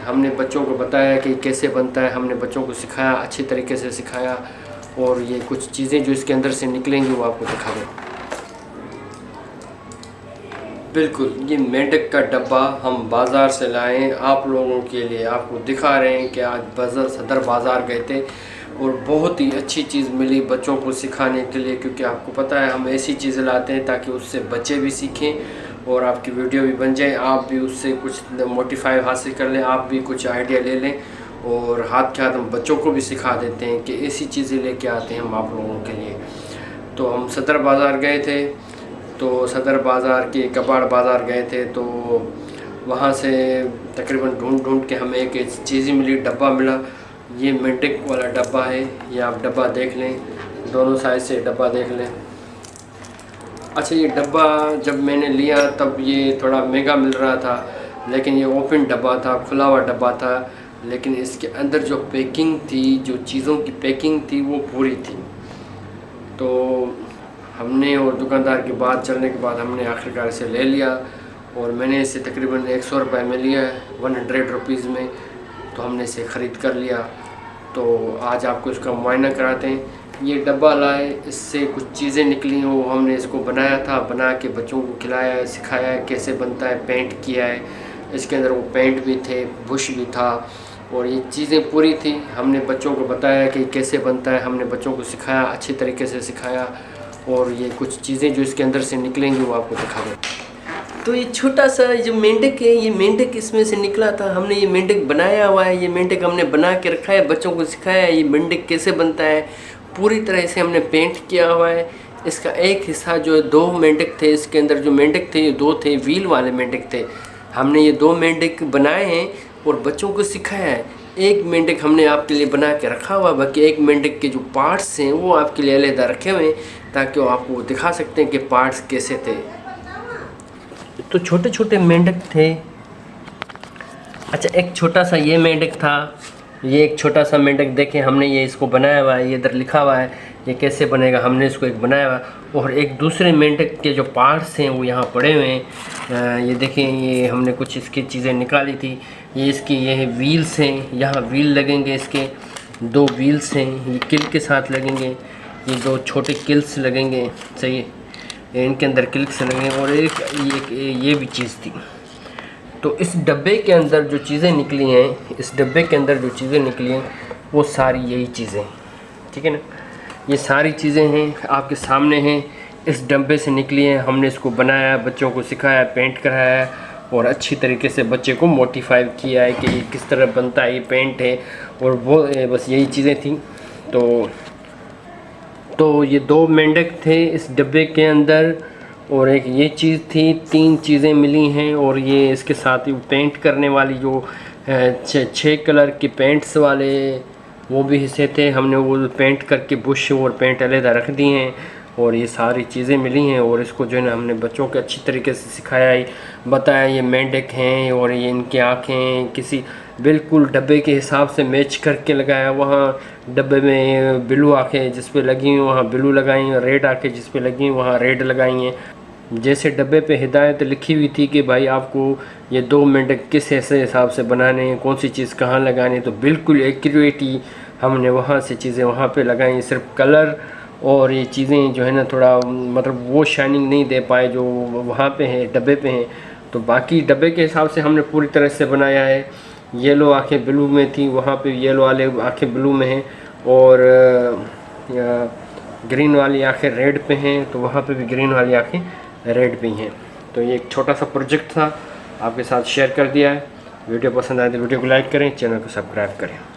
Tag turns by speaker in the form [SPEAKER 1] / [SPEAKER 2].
[SPEAKER 1] हमने बच्चों को बताया कि कैसे बनता है, हमने बच्चों को सिखाया, अच्छी तरीके से सिखाया। और ये कुछ चीज़ें जो इसके अंदर से निकलेंगी वो आपको दिखा दें। बिल्कुल, ये मेंढक का डब्बा हम बाज़ार से लाए आप लोगों के लिए, आपको दिखा रहे हैं कि आज सदर बाज़ार गए थे और बहुत ही अच्छी चीज़ मिली बच्चों को सिखाने के लिए। क्योंकि आपको पता है हम ऐसी चीज़ें लाते हैं ताकि उससे बच्चे भी सीखें और आपकी वीडियो भी बन जाए, आप भी उससे कुछ मोटिफाई हासिल कर लें, आप भी कुछ आइडिया ले लें। और हाथ के हाथ हम बच्चों को भी सिखा देते हैं कि ऐसी चीज़ें लेके आते हैं हम आप लोगों के लिए। तो हम सदर बाज़ार गए थे, तो सदर बाज़ार के कबाड़ बाज़ार गए थे, तो वहाँ से तकरीबन ढूंढ के हमें एक चीज़ मिली, डब्बा मिला। ये मेंढक वाला डब्बा है, ये आप डब्बा देख लें, दोनों साइड से डब्बा देख लें। अच्छा, ये डब्बा जब मैंने लिया तब ये थोड़ा महंगा मिल रहा था, लेकिन ये ओपन डब्बा था, खुला हुआ डब्बा था। लेकिन इसके अंदर जो पैकिंग थी, जो चीज़ों की पैकिंग थी वो पूरी थी। तो हमने और दुकानदार की बात चलने के बाद हमने आखिरकार इसे ले लिया और मैंने इसे तकरीबन 100 रुपये में लिया है, 100 रुपीज़ में। तो हमने इसे ख़रीद कर लिया। तो आज आपको इसका मुआयना कराते हैं। ये डब्बा लाए, इससे कुछ चीज़ें निकली हैं, वो हमने इसको बनाया था, बना के बच्चों को खिलाया, सिखाया कैसे बनता है, पेंट किया है। इसके अंदर वो पेंट भी थे, बुश भी था और ये चीज़ें पूरी थी। हमने बच्चों को बताया कि कैसे बनता है, हमने बच्चों को सिखाया, अच्छी तरीके से सिखाया। और ये कुछ चीज़ें जो इसके अंदर से निकलेंगी वो आपको दिखा दें। तो ये छोटा सा जो मेंढक है, ये मेंढक इसमें से निकला था। हमने ये मेंढक बनाया हुआ है, ये मेंढक हमने बना के रखा है, बच्चों को सिखाया ये मेंढक कैसे बनता है। पूरी तरह से हमने पेंट किया हुआ है। इसका एक हिस्सा जो 2 मेंढक थे, इसके अंदर जो मेंढक थे ये 2 थे, व्हील वाले मेंढक थे। हमने ये 2 मेंढक बनाए हैं और बच्चों को सिखाया है। एक मेंढक हमने आपके लिए बना के रखा हुआ, बाकी एक मेंढक के जो पार्ट्स हैं वो आपके लिए अलग रखे हुए हैं ताकि वो आपको दिखा सकते हैं कि पार्ट्स कैसे थे। तो छोटे छोटे मेंढक थे। अच्छा, एक छोटा सा ये मेंढक था, ये एक छोटा सा मेंढक देखें, हमने ये इसको बनाया हुआ है, ये इधर लिखा हुआ है ये कैसे बनेगा, हमने इसको एक बनाया हुआ है। और एक दूसरे मेंढक के जो पार्ट्स हैं वो यहाँ पड़े हुए हैं। ये देखें, ये हमने कुछ इसकी चीज़ें निकाली थी। ये इसकी ये है व्हील्स हैं, यहाँ व्हील लगेंगे, इसके 2 व्हील्स हैं, ये किल के साथ लगेंगे, ये 2 छोटे किल्स लगेंगे, सही है, इनके अंदर क्लिक्स लगेंगे। और एक ये भी चीज़ थी। तो इस डब्बे के अंदर जो चीज़ें निकली हैं, इस डब्बे के अंदर जो चीज़ें निकली हैं वो सारी यही चीज़ें, ठीक है ना, ये सारी चीज़ें हैं आपके सामने हैं, इस डब्बे से निकली हैं। हमने इसको बनाया, बच्चों को सिखाया, पेंट कराया है और अच्छी तरीके से बच्चे को मोटिफाई किया है कि ये किस तरह बनता है, ये पेंट है। और वो बस यही चीज़ें थी। तो ये 2 मेंढक थे इस डब्बे के अंदर और एक ये चीज़ थी, 3 चीज़ें मिली हैं। और ये इसके साथ ही पेंट करने वाली जो 6 कलर के पेंट्स वाले वो भी हिस्से थे, हमने वो पेंट करके बुश और पेंट अलग रख दिए हैं। और ये सारी चीज़ें मिली हैं और इसको जो है ना हमने बच्चों को अच्छी तरीके से सिखाया है, बताया ये मेंढक हैं और ये इनकी आँखें किसी बिल्कुल डब्बे के हिसाब से मैच करके लगाया। वहाँ डब्बे में ब्लू आँखें जिस पे लगी हुई वहाँ ब्लू लगाई, रेड आँखें जिस पे लगी हुई वहाँ रेड लगाई हैं। जैसे डब्बे पे हिदायत लिखी हुई थी कि भाई आपको ये 2 मेंढक किस ऐसे हिसाब से बनाने हैं, कौन सी चीज़ कहाँ लगानी, तो बिल्कुल एक्यूरेट ही हमने वहाँ से चीज़ें वहाँ पे लगाई। सिर्फ कलर और ये चीज़ें जो है ना थोड़ा मतलब वो शाइनिंग नहीं दे पाए जो वहाँ पे हैं, डब्बे पे हैं। तो बाकी डब्बे के हिसाब से हमने पूरी तरह से बनाया है। येलो आँखें ब्लू में थी, वहाँ पे येलो वाले आँखें ब्लू में हैं और ग्रीन वाली आँखें रेड पे हैं, तो वहाँ पे भी ग्रीन वाली आँखें रेड पे हैं। तो ये एक छोटा सा प्रोजेक्ट था, आपके साथ शेयर कर दिया है। वीडियो पसंद आए तो वीडियो को लाइक करें, चैनल को सब्सक्राइब करें।